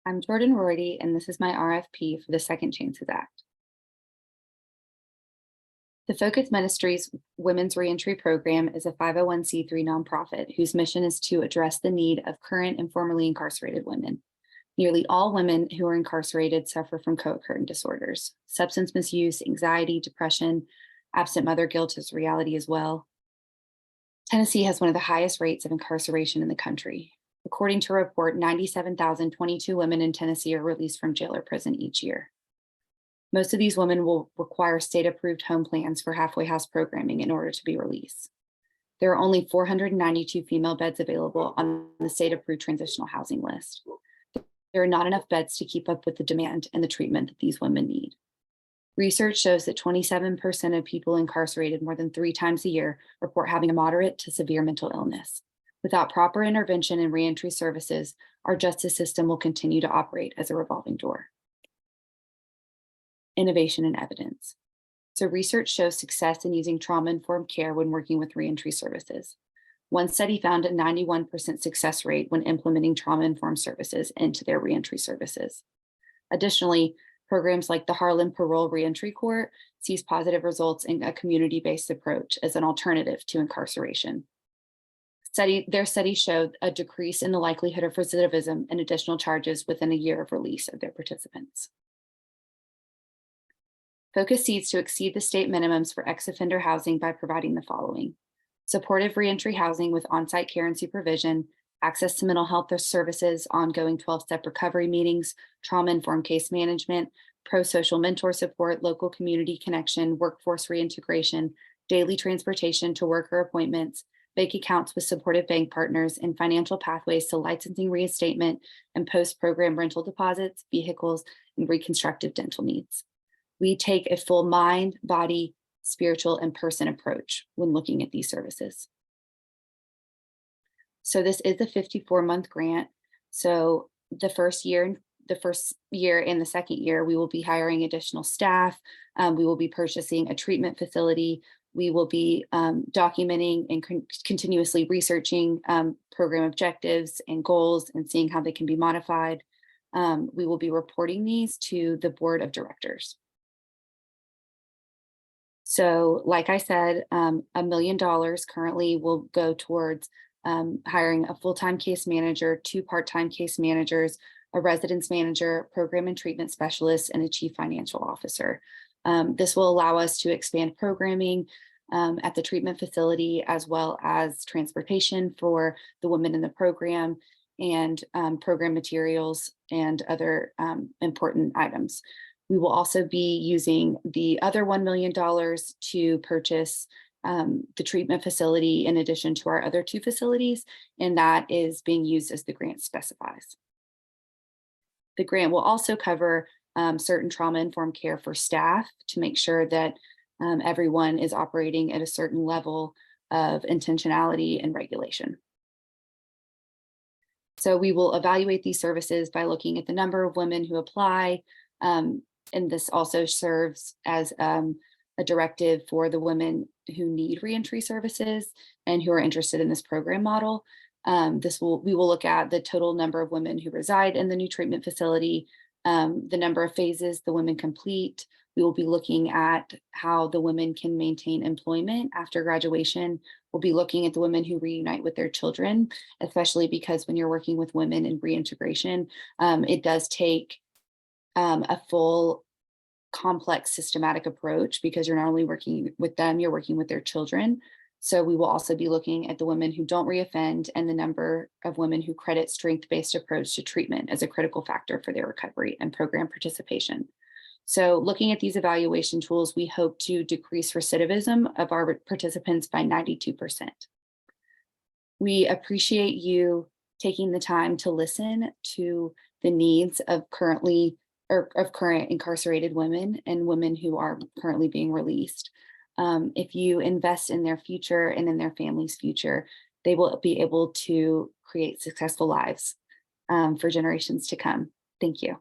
I'm Jordan Roydy, and this is my RFP for the Second Chances Act. The Focus Ministries Women's Reentry Program is a 501c3 nonprofit whose mission is to address the need of current and formerly incarcerated women. Nearly all women who are incarcerated suffer from co-occurring disorders. Substance misuse, anxiety, depression, absent mother guilt is reality as well. Tennessee has one of the highest rates of incarceration in the country. According to a report, 97,022 women in Tennessee are released from jail or prison each year. Most of these women will require state-approved home plans for halfway house programming in order to be released. There are only 492 female beds available on the state-approved transitional housing list. There are not enough beds to keep up with the demand and the treatment that these women need. Research shows that 27% of people incarcerated more than 3 times a year report having a moderate to severe mental illness. Without proper intervention and reentry services, our justice system will continue to operate as a revolving door. Innovation and evidence. So research shows success in using trauma-informed care when working with reentry services. One study found a 91% success rate when implementing trauma-informed services into their reentry services. Additionally, programs like the Harlan Parole Reentry Court sees positive results in a community-based approach as an alternative to incarceration. Their study showed a decrease in the likelihood of recidivism and additional charges within a year of release of their participants. Focus seeks to exceed the state minimums for ex-offender housing by providing the following: supportive reentry housing with on-site care and supervision, access to mental health services, ongoing 12-step recovery meetings, trauma-informed case management, pro-social mentor support, local community connection, workforce reintegration, daily transportation to worker appointments, bank accounts with supportive bank partners, and financial pathways to licensing reinstatement and post-program rental deposits, vehicles, and reconstructive dental needs. We take a full mind, body, spiritual, and person approach when looking at these services. So this is a 54-month grant. So the first year and the second year, we will be hiring additional staff. We will be purchasing a treatment facility. We will be documenting and continuously researching program objectives and goals and seeing how they can be modified. We will be reporting these to the board of directors. So like I said, $1 million currently will go towards hiring a full-time case manager, 2 part-time case managers, a residence manager, program and treatment specialist, and a chief financial officer. This will allow us to expand programming at the treatment facility, as well as transportation for the women in the program, and program materials and other important items. We will also be using the other $1 million to purchase the treatment facility in addition to our other 2 facilities, and that is being used as the grant specifies. The grant will also cover certain trauma-informed care for staff to make sure that everyone is operating at a certain level of intentionality and regulation. So we will evaluate these services by looking at the number of women who apply, and this also serves as a directive for the women who need reentry services and who are interested in this program model. We will look at the total number of women who reside in the new treatment facility, the number of phases the women complete. We will be looking at how the women can maintain employment after graduation. We'll be looking at the women who reunite with their children, especially because when you're working with women in reintegration, it does take a full, complex, systematic approach, because you're not only working with them, you're working with their children. So we will also be looking at the women who don't reoffend and the number of women who credit strength-based approach to treatment as a critical factor for their recovery and program participation. So looking at these evaluation tools, we hope to decrease recidivism of our participants by 92%. We appreciate you taking the time to listen to the needs of current incarcerated women and women who are currently being released. If you invest in their future and in their family's future, they will be able to create successful lives for generations to come. Thank you.